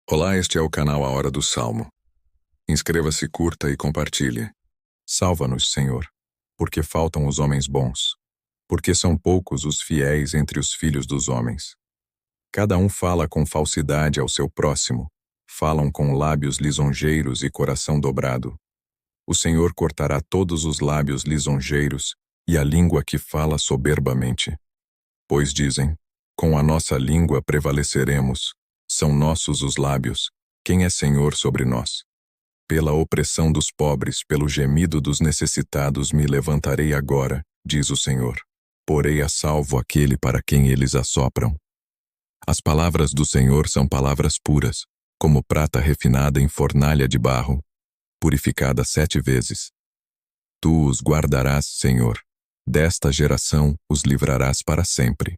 Olá, este é o canal A Hora do Salmo. Inscreva-se, curta e compartilhe. Salva-nos, Senhor, porque faltam os homens bons, porque são poucos os fiéis entre os filhos dos homens. Cada um fala com falsidade ao seu próximo, falam com lábios lisonjeiros e coração dobrado. O Senhor cortará todos os lábios lisonjeiros e a língua que fala soberbamente. Pois dizem, com a nossa língua prevaleceremos, são nossos os lábios, quem é Senhor sobre nós? Pela opressão dos pobres, pelo gemido dos necessitados me levantarei agora, diz o Senhor. Porei a salvo aquele para quem eles assopram. As palavras do Senhor são palavras puras, como prata refinada em fornalha de barro, purificada 7 vezes. Tu os guardarás, Senhor. Desta geração os livrarás para sempre.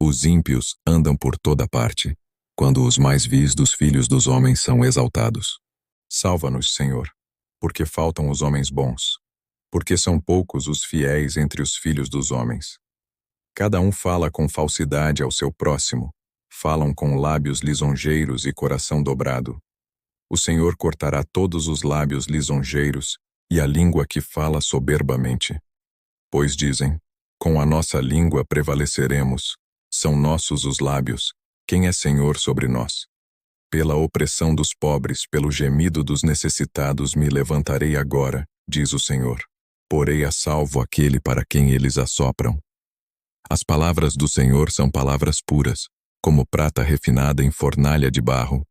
Os ímpios andam por toda parte, quando os mais vis dos filhos dos homens são exaltados. Salva-nos, Senhor, porque faltam os homens bons, porque são poucos os fiéis entre os filhos dos homens. Cada um fala com falsidade ao seu próximo, falam com lábios lisonjeiros e coração dobrado. O Senhor cortará todos os lábios lisonjeiros e a língua que fala soberbamente. Pois dizem, com a nossa língua prevaleceremos, são nossos os lábios, quem é Senhor sobre nós? Pela opressão dos pobres, pelo gemido dos necessitados me levantarei agora, diz o Senhor. Porei a salvo aquele para quem eles assopram. As palavras do Senhor são palavras puras, como prata refinada em fornalha de barro,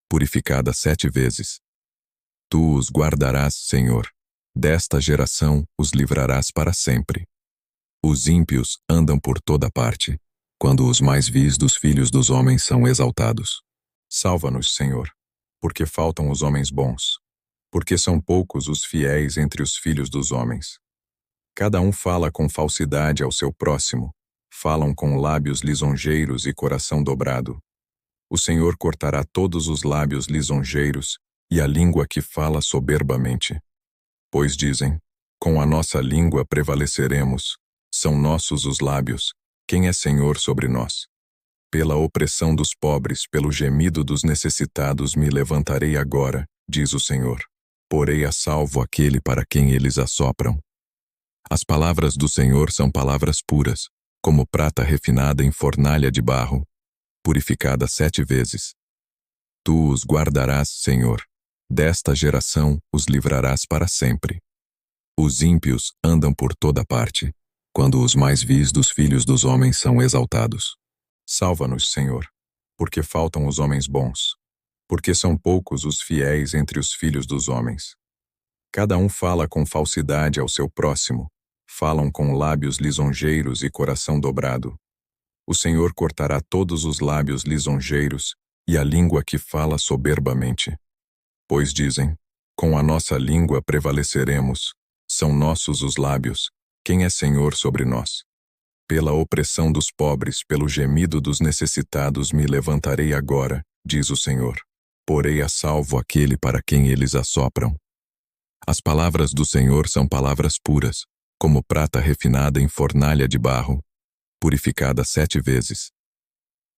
purificada 7 vezes. Tu os guardarás, Senhor. Desta geração os livrarás para sempre. Os ímpios andam por toda parte, quando os mais vis dos filhos dos homens são exaltados. Salva-nos, Senhor, porque faltam os homens bons, porque são poucos os fiéis entre os filhos dos homens. Cada um fala com falsidade ao seu próximo, falam com lábios lisonjeiros e coração dobrado. O Senhor cortará todos os lábios lisonjeiros e a língua que fala soberbamente. Pois dizem, com a nossa língua prevaleceremos, são nossos os lábios, quem é Senhor sobre nós? Pela opressão dos pobres, pelo gemido dos necessitados me levantarei agora, diz o Senhor. Porei a salvo aquele para quem eles assopram. As palavras do Senhor são palavras puras, como prata refinada em fornalha de barro, purificada 7 vezes. Tu os guardarás, Senhor. Desta geração os livrarás para sempre. Os ímpios andam por toda parte, quando os mais vis dos filhos dos homens são exaltados. Salva-nos, Senhor, porque faltam os homens bons, porque são poucos os fiéis entre os filhos dos homens. Cada um fala com falsidade ao seu próximo, falam com lábios lisonjeiros e coração dobrado. O Senhor cortará todos os lábios lisonjeiros e a língua que fala soberbamente. Pois dizem, com a nossa língua prevaleceremos, são nossos os lábios, quem é Senhor sobre nós? Pela opressão dos pobres, pelo gemido dos necessitados me levantarei agora, diz o Senhor. Porei a salvo aquele para quem eles assopram. As palavras do Senhor são palavras puras, como prata refinada em fornalha de barro, purificada 7 vezes.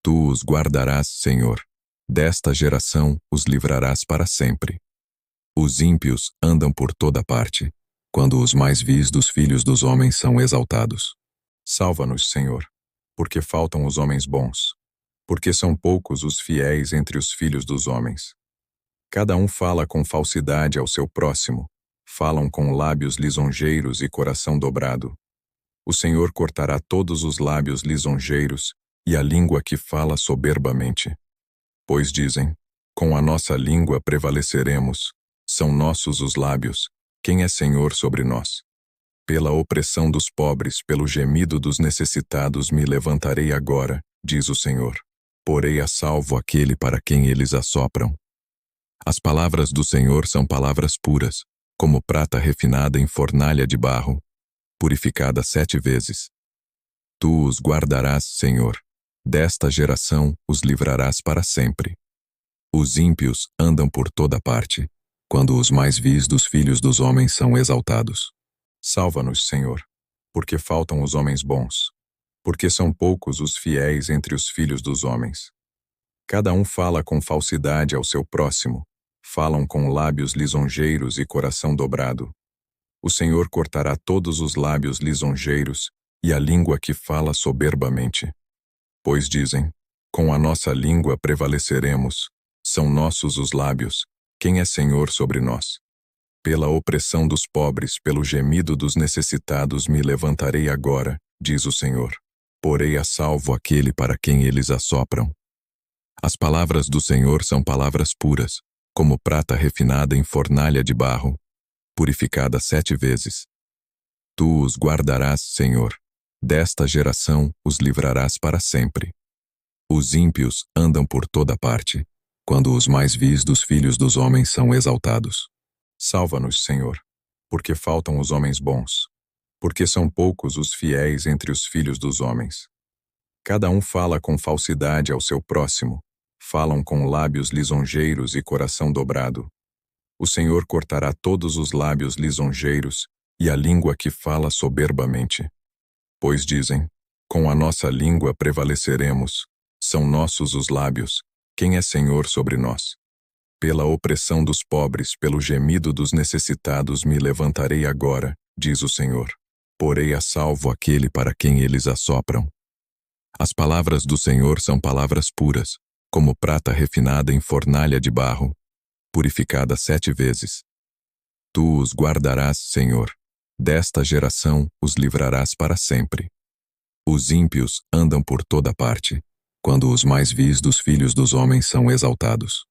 Tu os guardarás, Senhor. Desta geração os livrarás para sempre. Os ímpios andam por toda parte, quando os mais vis dos filhos dos homens são exaltados. Salva-nos, Senhor, porque faltam os homens bons, porque são poucos os fiéis entre os filhos dos homens. Cada um fala com falsidade ao seu próximo, falam com lábios lisonjeiros e coração dobrado. O Senhor cortará todos os lábios lisonjeiros e a língua que fala soberbamente. Pois dizem, com a nossa língua prevaleceremos, são nossos os lábios, quem é Senhor sobre nós? Pela opressão dos pobres, pelo gemido dos necessitados me levantarei agora, diz o Senhor. Porei a salvo aquele para quem eles assopram. As palavras do Senhor são palavras puras, como prata refinada em fornalha de barro, purificada 7 vezes. Tu os guardarás, Senhor. Desta geração os livrarás para sempre. Os ímpios andam por toda parte, quando os mais vis dos filhos dos homens são exaltados. Salva-nos, Senhor, porque faltam os homens bons, porque são poucos os fiéis entre os filhos dos homens. Cada um fala com falsidade ao seu próximo, falam com lábios lisonjeiros e coração dobrado. O Senhor cortará todos os lábios lisonjeiros e a língua que fala soberbamente. Pois dizem, com a nossa língua prevaleceremos, são nossos os lábios, quem é Senhor sobre nós? Pela opressão dos pobres, pelo gemido dos necessitados me levantarei agora, diz o Senhor. Porei a salvo aquele para quem eles assopram. As palavras do Senhor são palavras puras, como prata refinada em fornalha de barro, purificada 7 vezes. Tu os guardarás, Senhor. Desta geração os livrarás para sempre. Os ímpios andam por toda parte, quando os mais vis dos filhos dos homens são exaltados. Salva-nos, Senhor, porque faltam os homens bons, porque são poucos os fiéis entre os filhos dos homens. Cada um fala com falsidade ao seu próximo, falam com lábios lisonjeiros e coração dobrado. O Senhor cortará todos os lábios lisonjeiros e a língua que fala soberbamente. Pois dizem, com a nossa língua prevaleceremos, são nossos os lábios, quem é Senhor sobre nós? Pela opressão dos pobres, pelo gemido dos necessitados me levantarei agora, diz o Senhor. Porei a salvo aquele para quem eles assopram. As palavras do Senhor são palavras puras, como prata refinada em fornalha de barro, purificada 7 vezes. Tu os guardarás, Senhor. Desta geração os livrarás para sempre. Os ímpios andam por toda parte, quando os mais vis dos filhos dos homens são exaltados.